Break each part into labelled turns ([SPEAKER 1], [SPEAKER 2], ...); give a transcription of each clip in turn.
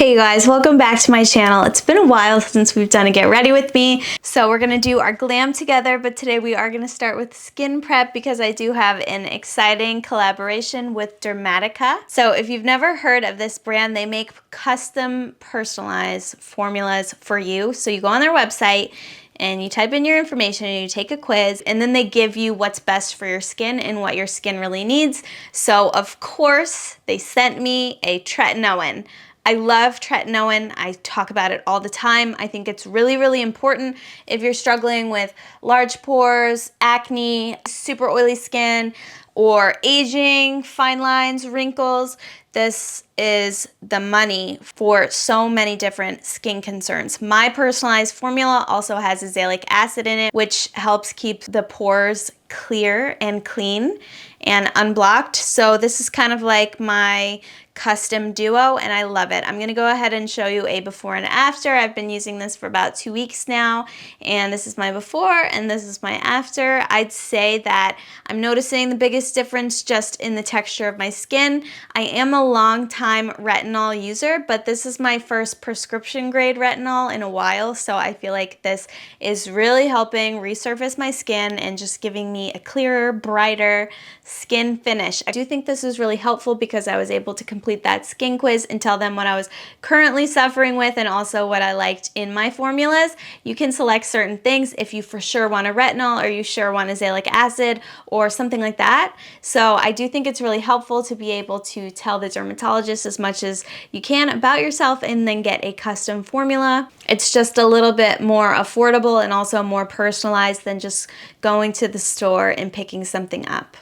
[SPEAKER 1] Hey guys, welcome back to my channel. It's been a while since we've done a get ready with me, so we're gonna do our glam together, but today we are gonna start with skin prep because I do have an exciting collaboration with Dermatica. So if you've never heard of this brand, they make custom personalized formulas for you. So you go on their website and you type in your information and you take a quiz, and then they give you what's best for your skin and what your skin really needs. So of course they sent me a tretinoin. I love tretinoin. I talk about it all the time. I think it's really, really important if you're struggling with large pores, acne, super oily skin, or aging, fine lines, wrinkles. This is the money for so many different skin concerns. My personalized formula also has azelaic acid in it, which helps keep the pores clear and clean and unblocked. So this is kind of like my custom duo and I love it. I'm gonna go ahead and show you a before and after. I've been using this for about 2 weeks now, and this is my before and this is my after. I'd say that I'm noticing the biggest difference just in the texture of my skin. I am a long time retinol user, but this is my first prescription grade retinol in a while, so I feel like this is really helping resurface my skin and just giving me a clearer, brighter skin finish. I do think this is really helpful because I was able to complete that skin quiz and tell them what I was currently suffering with and also what I liked in my formulas. You can select certain things if you for sure want a retinol or you sure want azelaic acid or something like that. So I do think it's really helpful to be able to tell the dermatologist as much as you can about yourself and then get a custom formula. It's just a little bit more affordable and also more personalized than just going to the store and picking something up.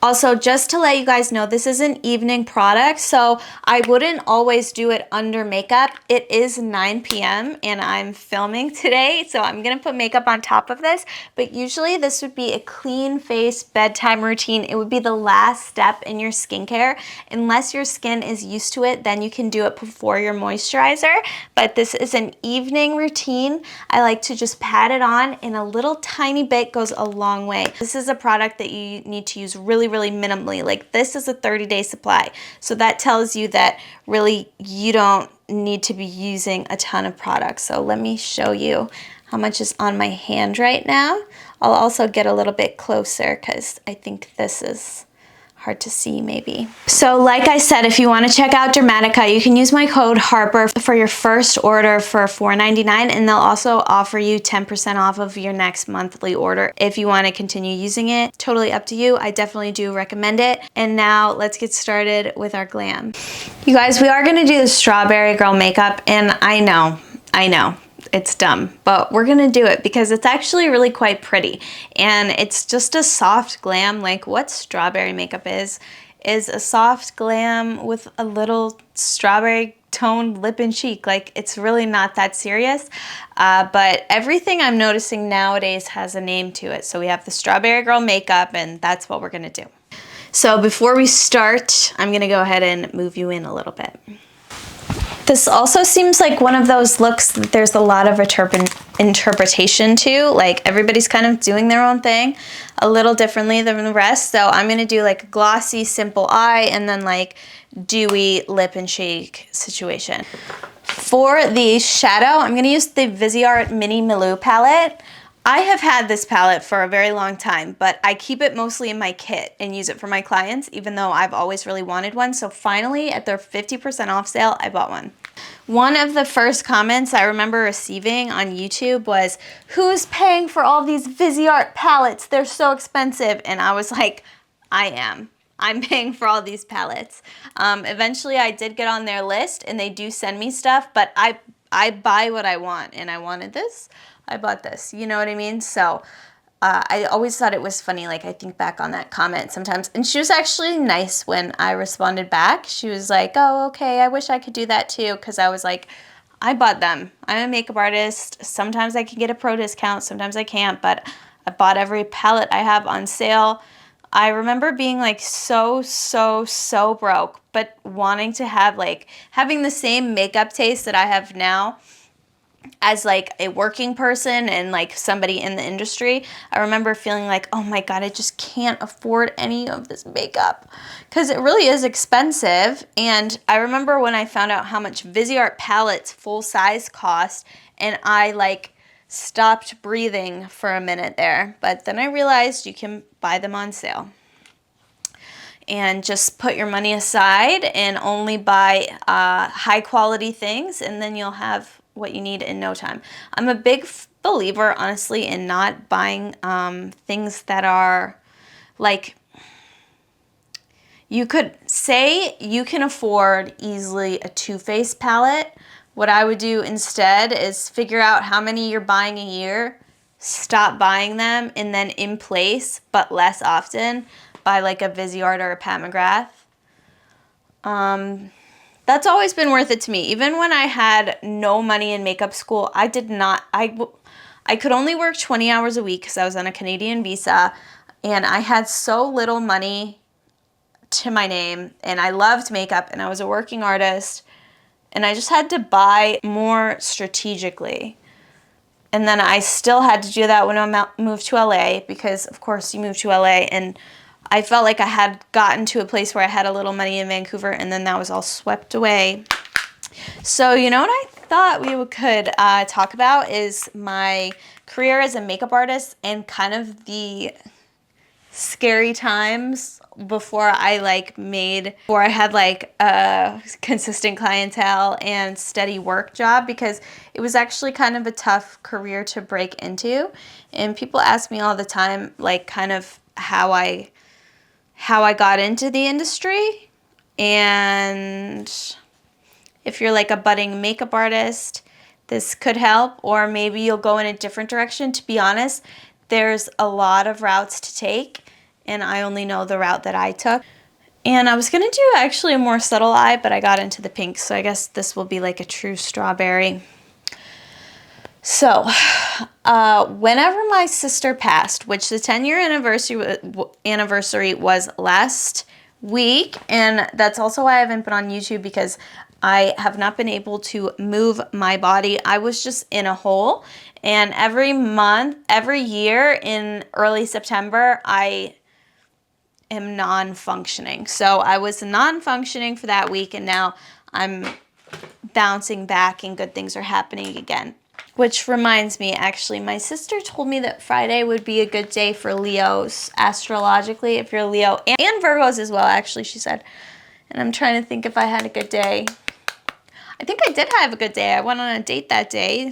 [SPEAKER 1] Also, just to let you guys know, this is an evening product, so I wouldn't always do it under makeup. It is 9 p.m. and I'm filming today, so I'm gonna put makeup on top of this, but usually this would be a clean face bedtime routine. It would be the last step in your skincare. Unless your skin is used to it, then you can do it before your moisturizer, but this is an evening routine. I like to just pat it on, and a little tiny bit goes a long way. This is a product that you need to use really minimally. Like, this is a 30-day supply, so that tells you that really you don't need to be using a ton of products. So let me show you how much is on my hand right now. I'll also get a little bit closer because I think this is hard to see maybe. So like I said, if you want to check out Dermatica, you can use my code HARPER for your first order for $4.99, and they'll also offer you 10% off of your next monthly order if you want to continue using it. Totally up to you. I definitely do recommend it. And now let's get started with our glam. You guys, we are going to do the Strawberry Girl makeup, and I know. It's dumb, but we're gonna do it because it's actually really quite pretty, and it's just a soft glam. Like, what strawberry makeup is a soft glam with a little strawberry toned lip and cheek. Like, it's really not that serious, but everything I'm noticing nowadays has a name to it. So we have the Strawberry Girl makeup, and that's what we're gonna do. So before we start, I'm gonna go ahead and move you in a little bit. This also seems like one of those looks that there's a lot of interpretation to. Like, everybody's kind of doing their own thing a little differently than the rest. So I'm gonna do like a glossy, simple eye and then like dewy lip and cheek situation. For the shadow, I'm gonna use the Viseart Mini Mellow palette. I have had this palette for a very long time, but I keep it mostly in my kit and use it for my clients, even though I've always really wanted one. So finally, at their 50% off sale, I bought one. One of the first comments I remember receiving on YouTube was, "Who's paying for all these Viseart palettes? They're so expensive." And I was like, I am. I'm paying for all these palettes. Eventually, I did get on their list, and they do send me stuff, but I buy what I want, and I wanted this. I bought this, you know what I mean? So I always thought it was funny. Like, I think back on that comment sometimes, and she was actually nice when I responded back. She was like, "Oh, okay, I wish I could do that too," because I was like, I bought them. I'm a makeup artist. Sometimes I can get a pro discount, sometimes I can't, but I bought every palette I have on sale. I remember being like so broke, but wanting to have, like, having the same makeup taste that I have now. as like a working person and like somebody in the industry, I remember feeling like, oh my God, I just can't afford any of this makeup because it really is expensive. And I remember when I found out how much Viseart palettes full size cost, and I like stopped breathing for a minute there. But then I realized you can buy them on sale. And just put your money aside and only buy high quality things, and then you'll have what you need in no time. I'm a big believer, honestly, in not buying things that are like, you could say you can afford easily a Too Faced palette. What I would do instead is figure out how many you're buying a year, stop buying them, and then in place, but less often, buy like a Viseart or a Pat McGrath. That's always been worth it to me. Even when I had no money in makeup school, I could only work 20 hours a week because I was on a Canadian visa, and I had so little money to my name, and I loved makeup, and I was a working artist, and I just had to buy more strategically. And then I still had to do that when I moved to LA, because of course you move to LA, and I felt like I had gotten to a place where I had a little money in Vancouver, and then that was all swept away. So you know what I thought we could talk about is my career as a makeup artist and kind of the scary times before I had like a consistent clientele and steady work job, because it was actually kind of a tough career to break into. And people ask me all the time, like, kind of how I got into the industry. And if you're like a budding makeup artist, this could help, or maybe you'll go in a different direction. To be honest, there's a lot of routes to take, and I only know the route that I took. And I was gonna do actually a more subtle eye, but I got into the pink, so I guess this will be like a true strawberry. So, whenever my sister passed, which the 10-year anniversary was last week, and that's also why I haven't been on YouTube, because I have not been able to move my body. I was just in a hole, and every year in early September, I am non-functioning. So I was non-functioning for that week, and now I'm bouncing back and good things are happening again. Which reminds me, actually, my sister told me that Friday would be a good day for Leos, astrologically, if you're Leo, and Virgos as well, actually, she said. And I'm trying to think if I had a good day. I think I did have a good day. I went on a date that day.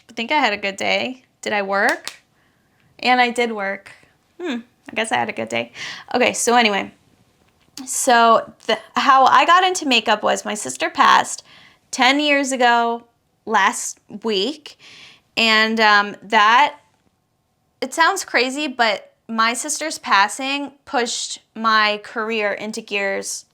[SPEAKER 1] I think I had a good day. Did I work? And I did work. I guess I had a good day. Okay, so anyway. So how I got into makeup was my sister passed 10 years ago last week, and that, it sounds crazy, but my sister's passing pushed my career into gears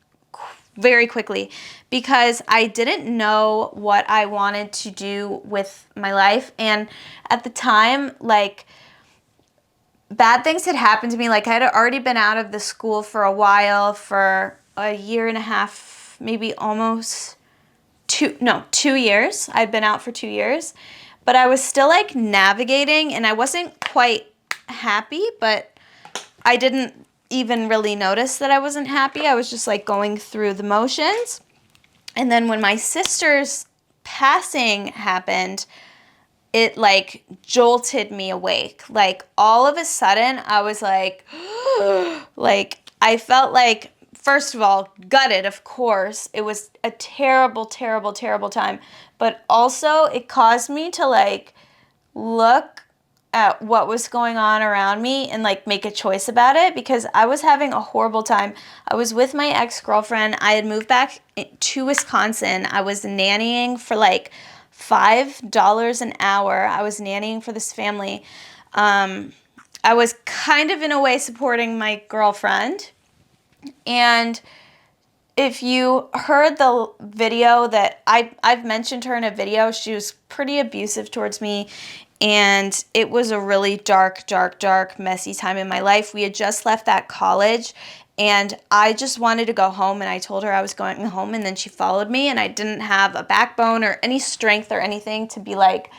[SPEAKER 1] very quickly, because I didn't know what I wanted to do with my life. And at the time, like, bad things had happened to me. Like, I had already been out of the school for a while, for a year and a half, maybe almost 2 years. I'd been out for 2 years, but I was still like navigating, and I wasn't quite happy, but I didn't even really notice that I wasn't happy. I was just like going through the motions. And then when my sister's passing happened, it like jolted me awake. Like, all of a sudden I was like, like, I felt like, first of all, gutted, of course. It was a terrible, terrible, terrible time. But also it caused me to like look at what was going on around me and like make a choice about it, because I was having a horrible time. I was with my ex-girlfriend. I had moved back to Wisconsin. I was nannying for like $5 an hour. I was nannying for this family. I was kind of in a way supporting my girlfriend. And if you heard the video that I've mentioned her in a video, she was pretty abusive towards me. And it was a really dark, dark, dark, messy time in my life. We had just left that college, And I just wanted to go home, and I told her I was going home, and then she followed me, and I didn't have a backbone or any strength or anything to be like,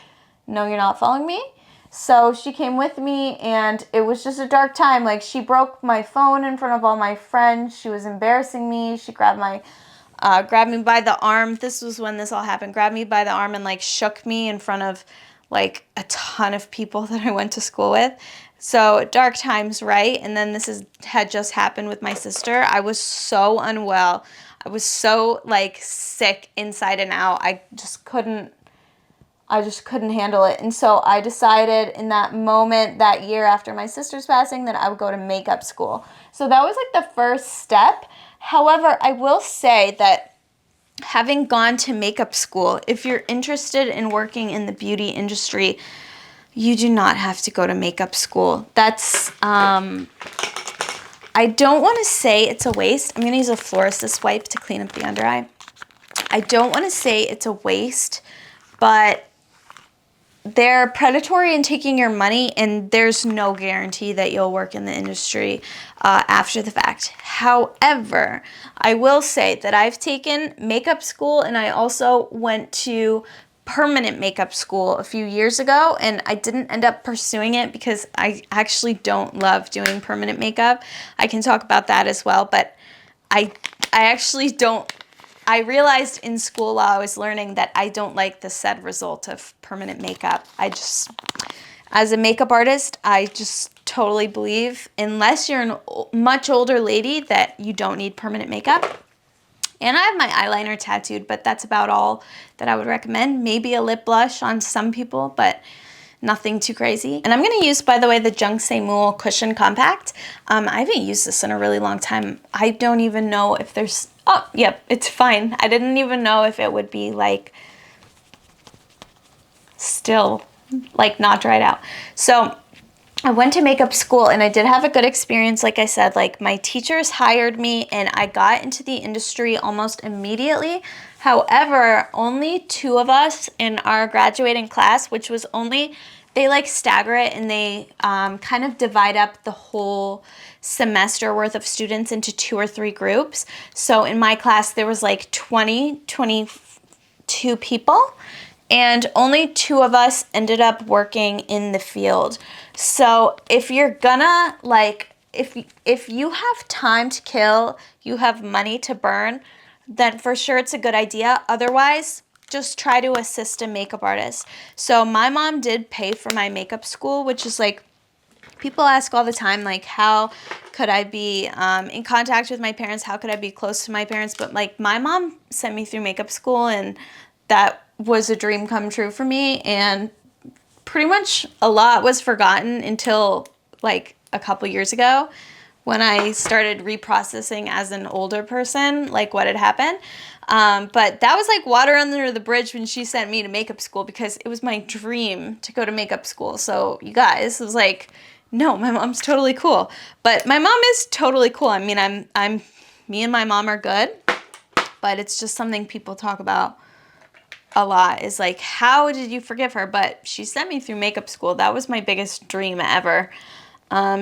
[SPEAKER 1] no, you're not following me. So she came with me, and it was just a dark time. Like, she broke my phone in front of all my friends. She was embarrassing me. She grabbed me by the arm. This was when this all happened. Grabbed me by the arm and like shook me in front of like a ton of people that I went to school with. So dark times, right? And then had just happened with my sister. I was so unwell. I was so like sick inside and out. I just couldn't handle it. And so I decided in that moment, that year after my sister's passing, that I would go to makeup school. So that was like the first step. However, I will say that having gone to makeup school, if you're interested in working in the beauty industry, you do not have to go to makeup school. That's, I don't want to say it's a waste. I'm going to use a Floristist wipe to clean up the under eye. I don't want to say it's a waste, but they're predatory in taking your money, and there's no guarantee that you'll work in the industry after the fact. However, I will say that I've taken makeup school, and I also went to permanent makeup school a few years ago, and I didn't end up pursuing it because I actually don't love doing permanent makeup. I can talk about that as well, but I actually don't. I realized in school while I was learning that I don't like the said result of permanent makeup. As a makeup artist, I just totally believe, unless you're a much older lady, that you don't need permanent makeup. And I have my eyeliner tattooed, but that's about all that I would recommend. Maybe a lip blush on some people, but nothing too crazy. And I'm going to use, by the way, the Jung Mool Cushion Compact. I haven't used this in a really long time. I don't even know if there's... Oh, yep, it's fine. I didn't even know if it would be, like, still, like, not dried out. So I went to makeup school, and I did have a good experience. Like I said, like, my teachers hired me, and I got into the industry almost immediately. However, only 2 of us in our graduating class, which was only... They like stagger it, and they kind of divide up the whole semester worth of students into 2 or 3 groups. So in my class, there was like 22 people, and only 2 of us ended up working in the field. So if you're gonna like, if you have time to kill, you have money to burn, then for sure it's a good idea. Otherwise, just try to assist a makeup artist. So my mom did pay for my makeup school, which is like, people ask all the time, like, how could I be in contact with my parents? How could I be close to my parents? But like, my mom sent me through makeup school, and that was a dream come true for me. And pretty much a lot was forgotten until like a couple years ago, when I started reprocessing as an older person, like what had happened. But that was like water under the bridge when she sent me to makeup school, because it was my dream to go to makeup school. So you guys, it was like, no, my mom's totally cool. But my mom is totally cool. I mean, me and my mom are good, but it's just something people talk about a lot, is like, how did you forgive her? But she sent me through makeup school. That was my biggest dream ever.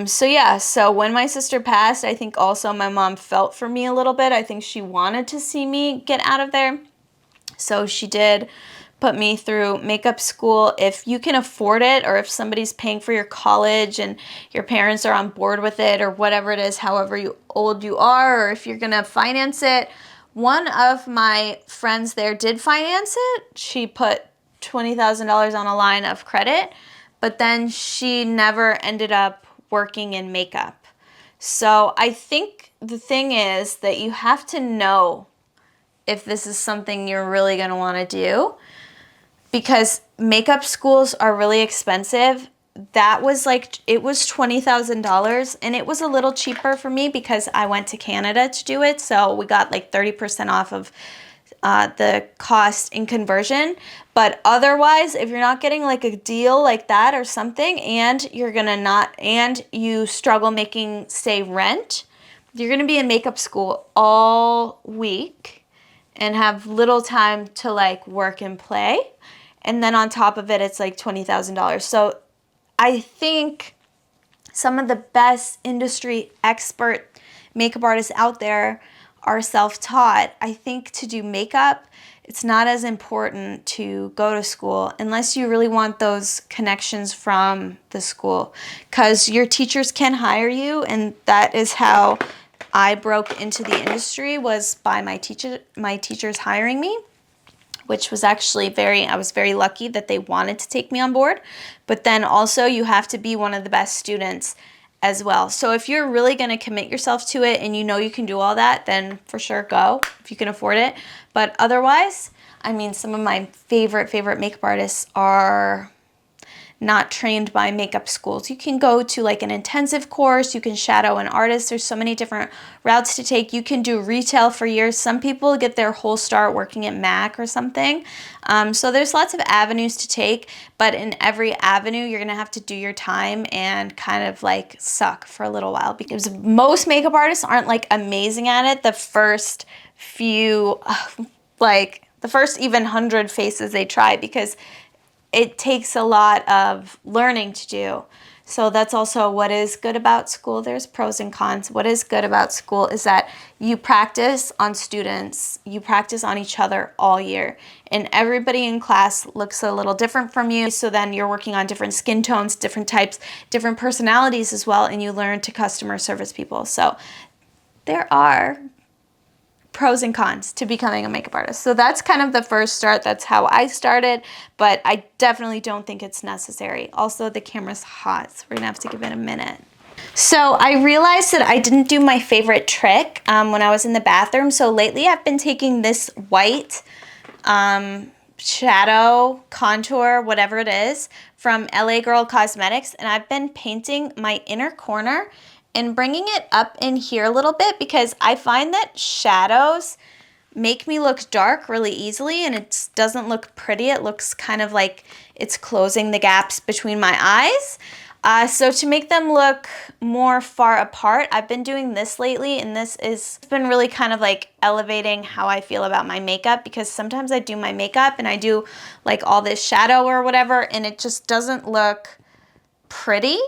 [SPEAKER 1] So yeah, so when my sister passed, I think also my mom felt for me a little bit. I think she wanted to see me get out of there. So she did put me through makeup school. If you can afford it, or if somebody's paying for your college and your parents are on board with it, or whatever it is, however old you are, or if you're going to finance it. One of my friends there did finance it. She put $20,000 on a line of credit, but then she never ended up working in makeup. So I think the thing is that you have to know if this is something you're really going to want to do, because makeup schools are really expensive. That was like, it was $20,000, and it was a little cheaper for me because I went to Canada to do it. So we got like 30% off of the cost in conversion. But otherwise, if you're not getting like a deal like that or something, and you struggle making, say, rent, you're gonna be in makeup school all week and have little time to like work and play. And then on top of it, it's like $20,000. So I think some of the best industry expert makeup artists out there are self-taught. I think to do makeup, it's not as important to go to school unless you really want those connections from the school, because your teachers can hire you, and that is how I broke into the industry, was by my teachers hiring me, which was actually I was very lucky that they wanted to take me on board. But then also you have to be one of the best students as well. So if you're really going to commit yourself to it and you know you can do all that, then for sure go if you can afford it. But otherwise, I mean, some of my favorite makeup artists are not trained by makeup schools. You can go to like an intensive course, you can shadow an artist. There's so many different routes to take. You can do retail for years. Some people get their whole start working at MAC or something. So there's lots of avenues to take, but in every avenue, you're gonna have to do your time and kind of like suck for a little while, because most makeup artists aren't like amazing at it the first few, like the first even 100 faces they try, because it takes a lot of learning to do. So that's also what is good about school. There's pros and cons. What is good about school is that you practice on students, you practice on each other all year, and everybody in class looks a little different from you. So then you're working on different skin tones, different types, different personalities as well, and you learn to customer service people. So there are pros and cons to becoming a makeup artist. So that's kind of the first start. That's how I started, but I definitely don't think it's necessary. Also, the camera's hot, so we're gonna have to give it a minute. So I realized that I didn't do my favorite trick when I was in the bathroom. So lately I've been taking this white shadow, contour, whatever it is, from LA Girl Cosmetics, and I've been painting my inner corner and bringing it up in here a little bit, because I find that shadows make me look dark really easily, and it doesn't look pretty. It looks kind of like it's closing the gaps between my eyes. So to make them look more far apart, I've been doing this lately, and it's been really kind of like elevating how I feel about my makeup, because sometimes I do my makeup and I do like all this shadow or whatever, and it just doesn't look pretty.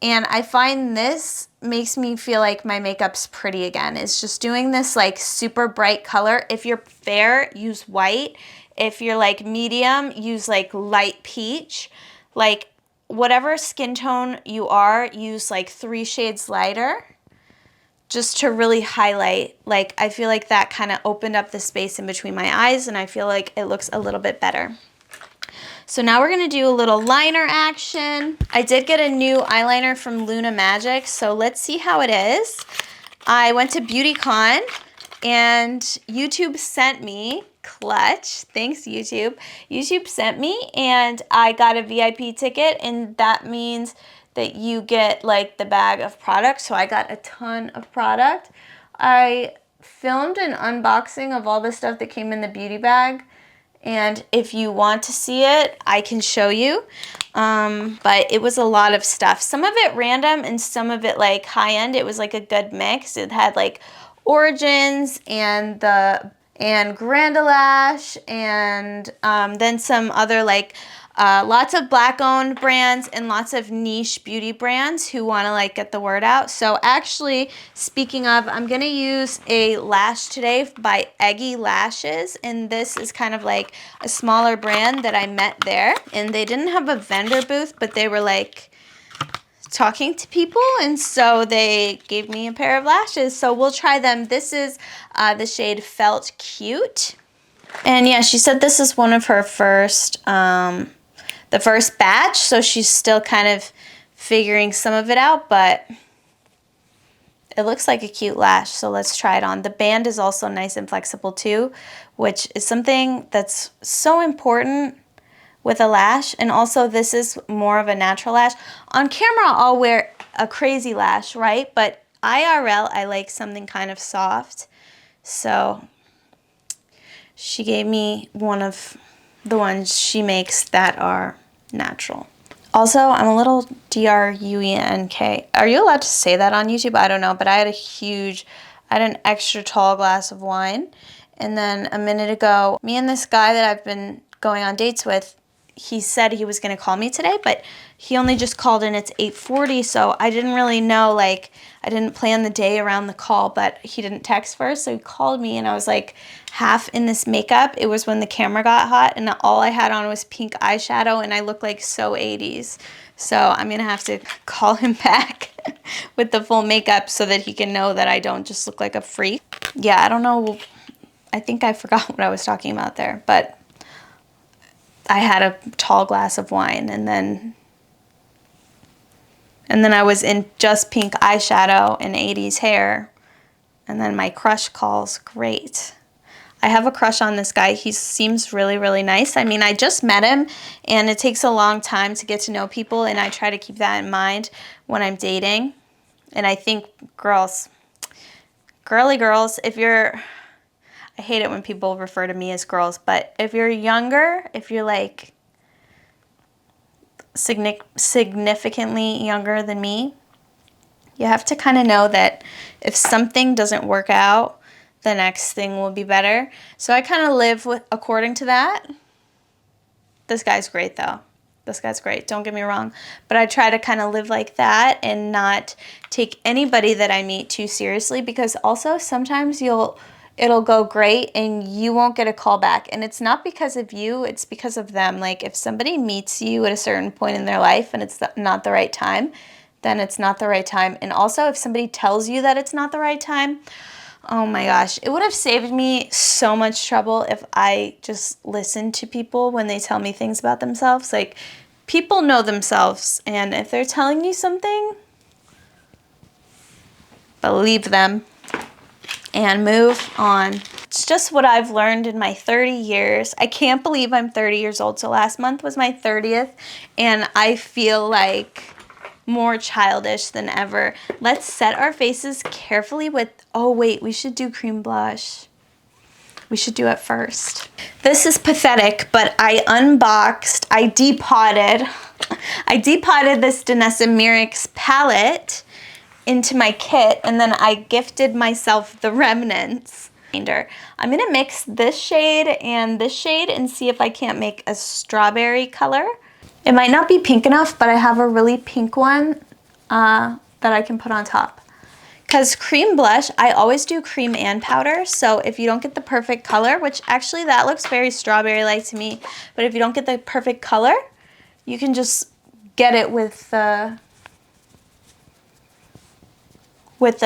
[SPEAKER 1] And I find this makes me feel like my makeup's pretty again. It's just doing this like super bright color. If you're fair, use white. If you're like medium, use like light peach. Like whatever skin tone you are, use like 3 shades lighter, just to really highlight. Like I feel like that kind of opened up the space in between my eyes, and I feel like it looks a little bit better. So now we're gonna do a little liner action. I did get a new eyeliner from Luna Magic, so let's see how it is. I went to BeautyCon and YouTube sent me, clutch, thanks YouTube. YouTube sent me, and I got a VIP ticket, and that means that you get like the bag of product. So I got a ton of product. I filmed an unboxing of all the stuff that came in the beauty bag, and if you want to see it, I can show you. But it was a lot of stuff. Some of it random and some of it like high-end. It was like a good mix. It had like Origins and Grandelash, and then some other like lots of black-owned brands and lots of niche beauty brands who want to like get the word out. So actually, speaking of, I'm gonna use a lash today by Eggy Lashes, and this is kind of like a smaller brand that I met there, and they didn't have a vendor booth, but they were like talking to people, and so they gave me a pair of lashes. So we'll try them. This is the shade Felt Cute, and yeah, she said this is one of her first the first batch, so she's still kind of figuring some of it out, but it looks like a cute lash, so let's try it on. The band is also nice and flexible too, which is something that's so important with a lash. And also this is more of a natural lash. On camera I'll wear a crazy lash, right? But IRL I like something kind of soft, so she gave me one of the ones she makes that are natural. Also, I'm a little DRUENK. Are you allowed to say that on YouTube? I don't know, but I had an extra tall glass of wine. And then a minute ago, me and this guy that I've been going on dates with, he said he was gonna call me today, but he only just called and it's 8:40, so I didn't really know, like, I didn't plan the day around the call, but he didn't text first, so he called me, and I was like half in this makeup. It was when the camera got hot, and all I had on was pink eyeshadow, and I looked like so 80s. So I'm gonna have to call him back with the full makeup so that he can know that I don't just look like a freak. Yeah, I don't know. I think I forgot what I was talking about there, but I had a tall glass of wine, and then I was in just pink eyeshadow and 80s hair, and then my crush calls. Great. I have a crush on this guy. He seems really, really nice. I mean, I just met him, and it takes a long time to get to know people, and I try to keep that in mind when I'm dating. And I think girls, girly girls, if you're, I hate it when people refer to me as girls, but if you're younger, if you're like significantly younger than me, you have to kind of know that if something doesn't work out, the next thing will be better. So I kind of live according to that. This guy's great though. This guy's great, don't get me wrong. But I try to kind of live like that and not take anybody that I meet too seriously, because also sometimes it'll go great and you won't get a call back. And it's not because of you, it's because of them. Like if somebody meets you at a certain point in their life and it's not the right time, then it's not the right time. And also if somebody tells you that it's not the right time, oh my gosh, it would have saved me so much trouble if I just listened to people when they tell me things about themselves. Like, people know themselves, and if they're telling you something, believe them and move on. It's just what I've learned in my 30 years. I can't believe I'm 30 years old. So last month was my 30th, and I feel like more childish than ever. Let's set our faces carefully with, oh wait, we should do cream blush. We should do it first. This is pathetic, but I depotted this Danessa Myricks palette into my kit, and then I gifted myself the remnants. I'm gonna mix this shade and see if I can't make a strawberry color. It might not be pink enough, but I have a really pink one that I can put on top. Because cream blush, I always do cream and powder, so if you don't get the perfect color, which actually that looks very strawberry-like to me, but if you don't get the perfect color, you can just get it with the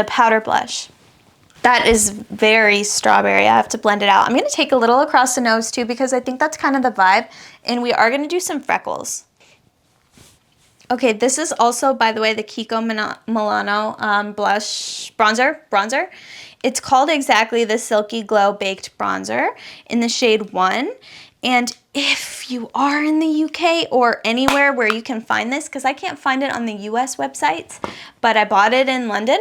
[SPEAKER 1] powder blush. That is very strawberry. I have to blend it out. I'm going to take a little across the nose too, because I think that's kind of the vibe, and we are going to do some freckles. Okay, this is also, by the way, the Kiko Milano bronzer. It's called exactly the Silky Glow Baked Bronzer in the shade 1. And if you are in the UK or anywhere where you can find this, because I can't find it on the US websites, but I bought it in London,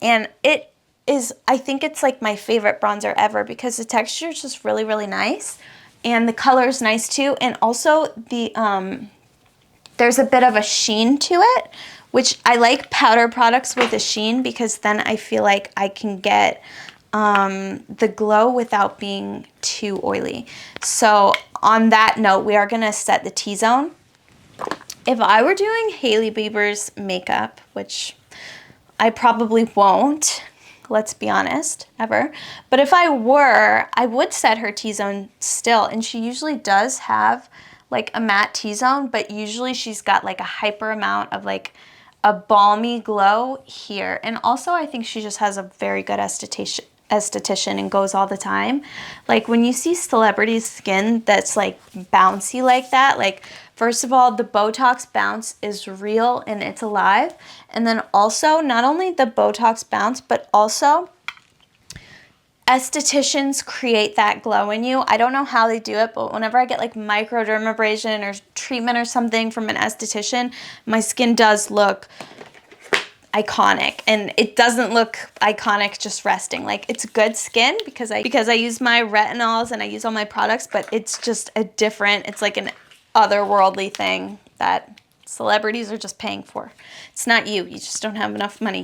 [SPEAKER 1] and it is, I think it's like my favorite bronzer ever, because the texture is just really, really nice. And the color is nice too. And also there's a bit of a sheen to it, which I like powder products with a sheen, because then I feel like I can get the glow without being too oily. So on that note, we are gonna set the T-zone. If I were doing Hailey Bieber's makeup, which I probably won't, let's be honest, ever. But if I were, I would set her T-zone still, and she usually does have like a matte T-zone, but usually she's got like a hyper amount of like a balmy glow here. And also I think she just has a very good esthetician and goes all the time. Like when you see celebrity skin that's like bouncy like that, like first of all, the Botox bounce is real and it's alive. And then also not only the Botox bounce, but also estheticians create that glow in you. I don't know how they do it, but whenever I get like microdermabrasion or treatment or something from an esthetician, my skin does look iconic. And it doesn't look iconic just resting. Like, it's good skin because I use my retinols and I use all my products, but it's just a different, it's like an otherworldly thing that celebrities are just paying for. It's not you. You just don't have enough money.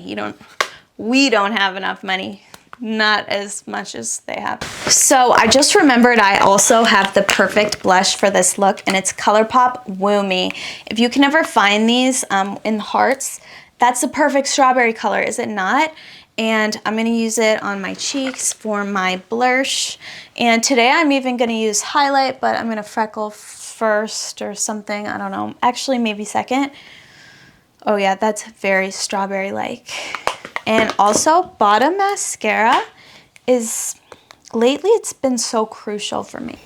[SPEAKER 1] We don't have enough money. Not as much as they have. So I just remembered I also have the perfect blush for this look, and it's ColourPop Woo Me. If you can ever find these in hearts, That's the perfect strawberry color, is it not? And I'm gonna use it on my cheeks for my blush. And today I'm even gonna use highlight, but I'm gonna freckle first or something, I don't know. Actually, maybe second. Oh yeah, that's very strawberry-like. And also, bottom mascara is, lately it's been so crucial for me.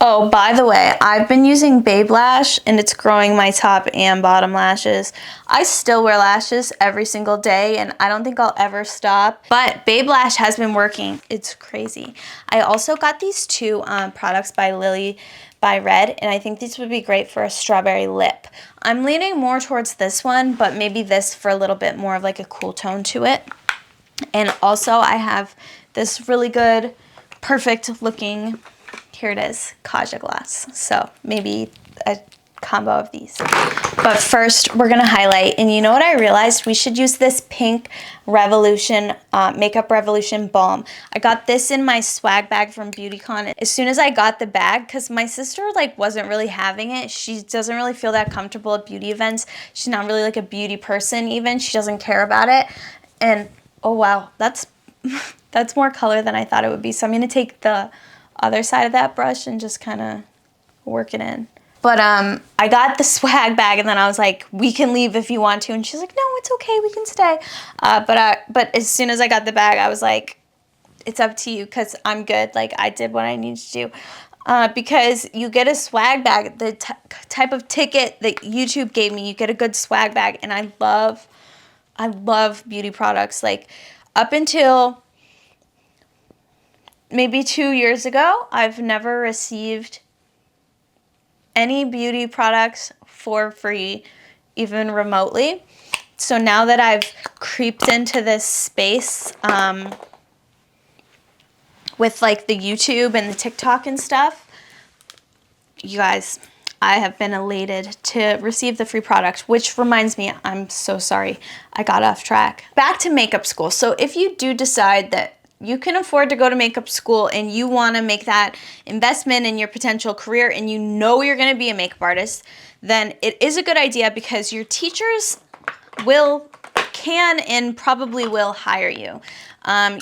[SPEAKER 1] Oh, by the way, I've been using Babe Lash and it's growing my top and bottom lashes. I still wear lashes every single day and I don't think I'll ever stop, but Babe Lash has been working. It's crazy. I also got these two products by Lilybyred, and I think these would be great for a strawberry lip. I'm leaning more towards this one, but maybe this for a little bit more of like a cool tone to it. And also I have this really good, perfect looking, here it is, Kaja gloss. So maybe a combo of these. But first we're gonna highlight, and you know what I realized? We should use this Pink Revolution, Makeup Revolution Balm. I got this in my swag bag from BeautyCon. As soon as I got the bag, because my sister like wasn't really having it. She doesn't really feel that comfortable at beauty events. She's not really like a beauty person even. She doesn't care about it. And oh wow, that's that's more color than I thought it would be. So I'm gonna take the other side of that brush and just kind of work it in. But I got the swag bag and then I was like, we can leave if you want to. And she's like, no, it's okay, we can stay. But as soon as I got the bag, I was like, it's up to you because I'm good. Like I did what I needed to do. Because you get a swag bag, the type of ticket that YouTube gave me, you get a good swag bag. And I love beauty products. Like up until maybe 2 years ago, I've never received any beauty products for free, even remotely. So now that I've creeped into this space with like the YouTube and the TikTok and stuff, you guys, I have been elated to receive the free product, which reminds me, I'm so sorry, I got off track. Back to makeup school. So if you do decide that you can afford to go to makeup school and you want to make that investment in your potential career and you know you're going to be a makeup artist, then it is a good idea because your teachers can and probably will hire you.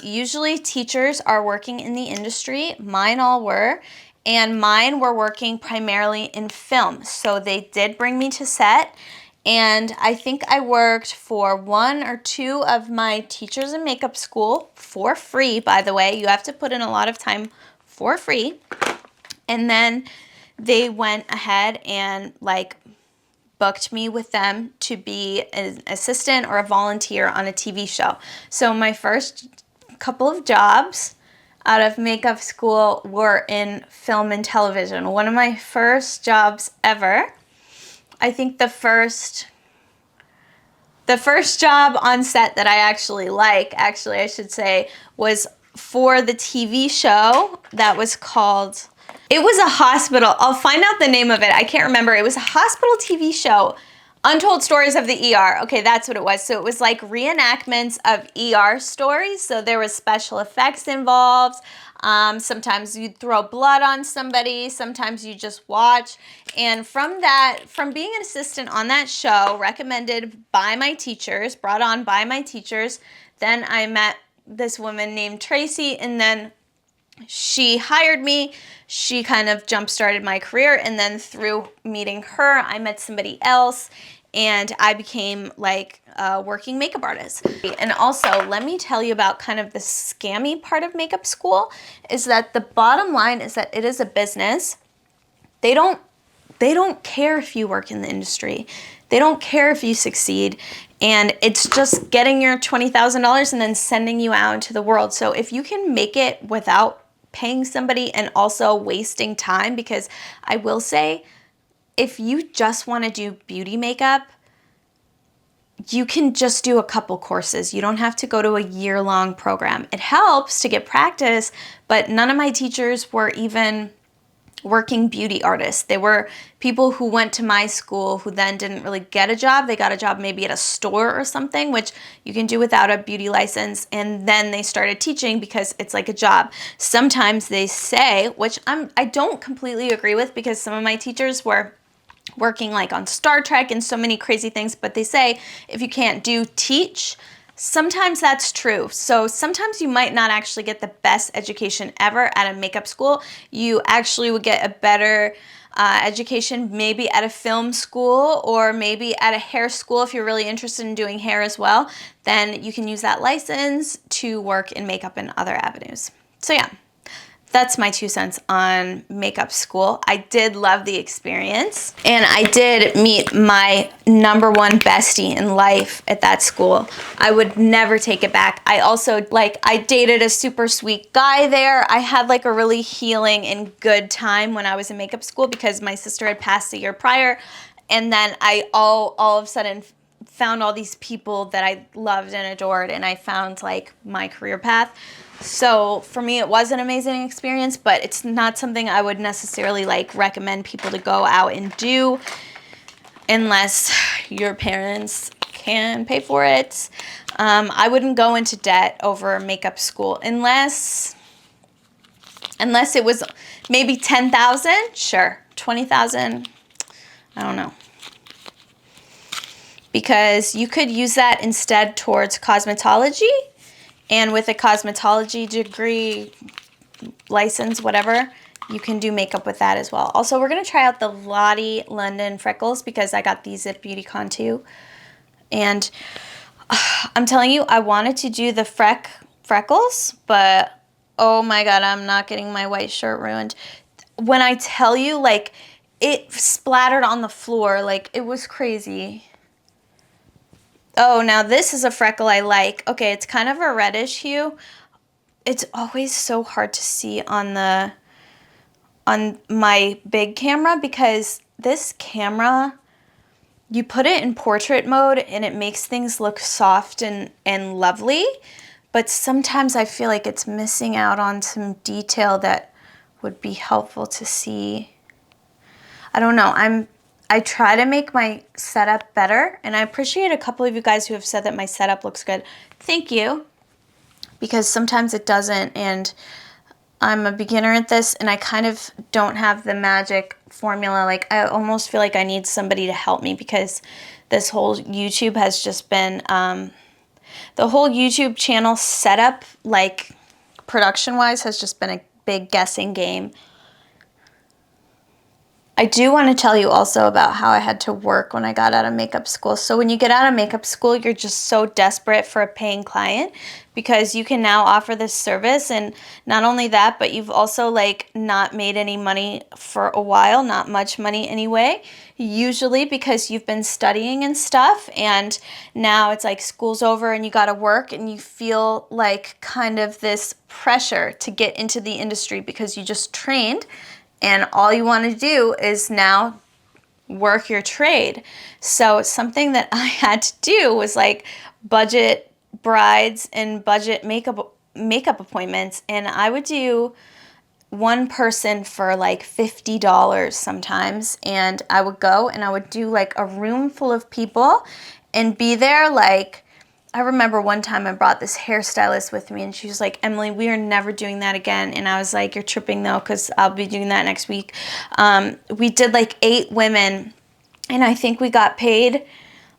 [SPEAKER 1] Usually teachers are working in the industry. Mine all were. And mine were working primarily in film. So they did bring me to set. And I think I worked for 1 or 2 of my teachers in makeup school for free, by the way. You have to put in a lot of time for free. And then they went ahead and like booked me with them to be an assistant or a volunteer on a TV show. So my first couple of jobs out of makeup school were in film and television. One of my first jobs ever, I think the first job on set that I actually I should say, was for the TV show that was called, it was a hospital. I'll find out the name of it. I can't remember. It was a hospital TV show, Untold Stories of the ER. Okay, that's what it was. So it was like reenactments of ER stories. So there was special effects involved. Sometimes you'd throw blood on somebody, sometimes you just watch. And from being an assistant on that show, recommended by my teachers, brought on by my teachers, then I met this woman named Tracy, and then she hired me. She kind of jump-started my career, and then through meeting her, I met somebody else, and I became like a working makeup artist. And also, let me tell you about kind of the scammy part of makeup school, is that the bottom line is that it is a business. They don't care if you work in the industry. They don't care if you succeed. And it's just getting your $20,000 and then sending you out into the world. So if you can make it without paying somebody and also wasting time, because I will say, if you just want to do beauty makeup, you can just do a couple courses. You don't have to go to a year-long program. It helps to get practice, but none of my teachers were even working beauty artists. They were people who went to my school who then didn't really get a job. They got a job maybe at a store or something, which you can do without a beauty license, and then they started teaching because it's like a job. Sometimes they say, which I don't completely agree with, because some of my teachers were working like on Star Trek and so many crazy things, but they say if you can't do, teach. Sometimes that's true. So sometimes you might not actually get the best education ever at a makeup school. You actually would get a better education maybe at a film school or maybe at a hair school if you're really interested in doing hair as well. Then you can use that license to work in makeup and other avenues. So yeah. That's my 2 cents on makeup school. I did love the experience, and I did meet my #1 bestie in life at that school. I would never take it back. I also, I dated a super sweet guy there. I had like a really healing and good time when I was in makeup school because my sister had passed a year prior, and then I all of a sudden found all these people that I loved and adored, and I found like my career path. So for me, it was an amazing experience, but it's not something I would necessarily like recommend people to go out and do unless your parents can pay for it. I wouldn't go into debt over makeup school unless it was maybe 10,000, sure. 20,000, I don't know. Because you could use that instead towards cosmetology. And with a cosmetology degree, license, whatever, you can do makeup with that as well. Also, we're going to try out the Lottie London freckles because I got these at BeautyCon too. And I'm telling you, I wanted to do the freckles, but oh my God, I'm not getting my white shirt ruined. When I tell you, like, it splattered on the floor, like, it was crazy. Oh, now this is a freckle I like. Okay, it's kind of a reddish hue. It's always so hard to see on my big camera because this camera, you put it in portrait mode and it makes things look soft and lovely, but sometimes I feel like it's missing out on some detail that would be helpful to see. I don't know. I try to make my setup better, and I appreciate a couple of you guys who have said that my setup looks good. Thank you, because sometimes it doesn't, and I'm a beginner at this, and I kind of don't have the magic formula. Like, I almost feel like I need somebody to help me because this whole YouTube has just been, the whole YouTube channel setup, like, production-wise, has just been a big guessing game. I do want to tell you also about how I had to work when I got out of makeup school. So when you get out of makeup school, you're just so desperate for a paying client because you can now offer this service. And not only that, but you've also like not made any money for a while, not much money anyway, usually because you've been studying and stuff. And now it's like school's over and you got to work and you feel like kind of this pressure to get into the industry because you just trained. And all you want to do is now work your trade. So something that I had to do was like budget brides and budget makeup appointments. And I would do one person for like $50 sometimes. And I would go and I would do like a room full of people and be there like, I remember one time I brought this hairstylist with me and she was like, Emily, we are never doing that again. And I was like, you're tripping though, because I'll be doing that next week. We did like 8 women and I think we got paid,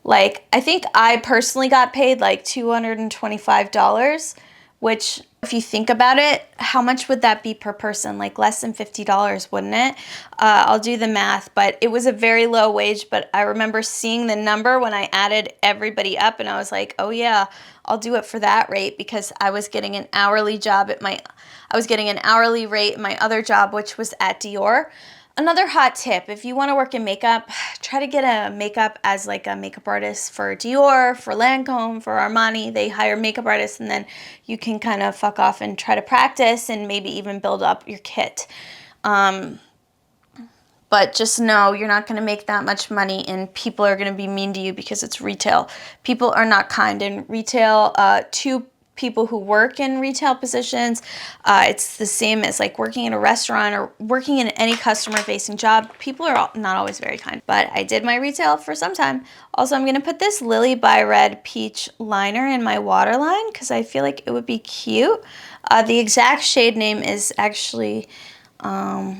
[SPEAKER 1] like, I think I personally got paid like $225, which if you think about it, how much would that be per person? Like less than $50, wouldn't it? I'll do the math, but it was a very low wage, but I remember seeing the number when I added everybody up and I was like, oh yeah, I'll do it for that rate because I was getting an hourly job at I was getting an hourly rate at my other job, which was at Dior. Another hot tip, if you want to work in makeup, try to get a makeup as like a makeup artist for Dior, for Lancome, for Armani. They hire makeup artists and then you can kind of fuck off and try to practice and maybe even build up your kit. But just know you're not going to make that much money and people are going to be mean to you because it's retail. People are not kind in retail. To people who work in retail positions, it's the same as like working in a restaurant or working in any customer facing job. People are not always very kind, but I did my retail for some time. Also, I'm going to put this Lilybyred peach liner in my waterline because I feel like it would be cute. The exact shade name is actually, I'll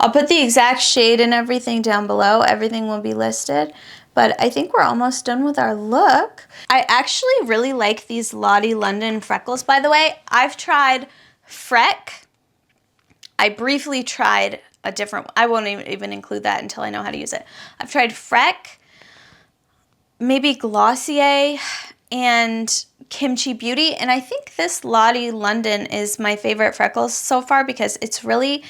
[SPEAKER 1] I'll put the exact shade and everything down below. Everything will be listed. But I think we're almost done with our look. I actually really like these Lottie London freckles, by the way. I've tried Freck. I briefly tried a different, I won't even include that until I know how to use it. I've tried Freck, maybe Glossier, and Kimchi Beauty, and I think this Lottie London is my favorite freckles so far because it's really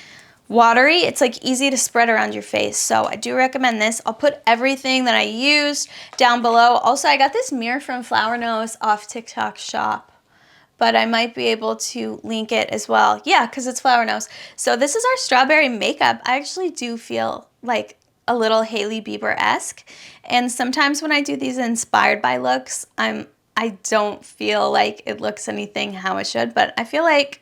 [SPEAKER 1] watery. It's like easy to spread around your face, so I do recommend this. I'll put everything that I used down below. Also, I got this mirror from Flower Nose off TikTok shop, but I might be able to link it as well. Yeah, because it's Flower Nose. So this is our strawberry makeup. I actually do feel like a little Hailey Bieber-esque, and sometimes when I do these inspired by looks, I don't feel like it looks anything how it should, but I feel like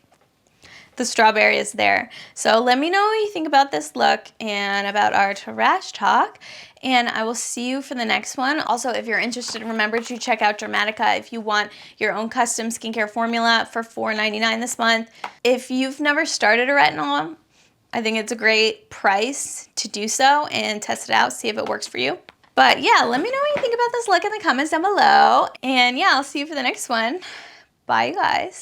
[SPEAKER 1] the strawberry is there. So let me know what you think about this look and about our trash talk, and I will see you for the next one. Also, if you're interested, remember to check out Dramatica if you want your own custom skincare formula for $4.99 this month. If you've never started a retinol, I think it's a great price to do so and test it out, see if it works for you. But yeah, let me know what you think about this look in the comments down below, and yeah, I'll see you for the next one. Bye, you guys.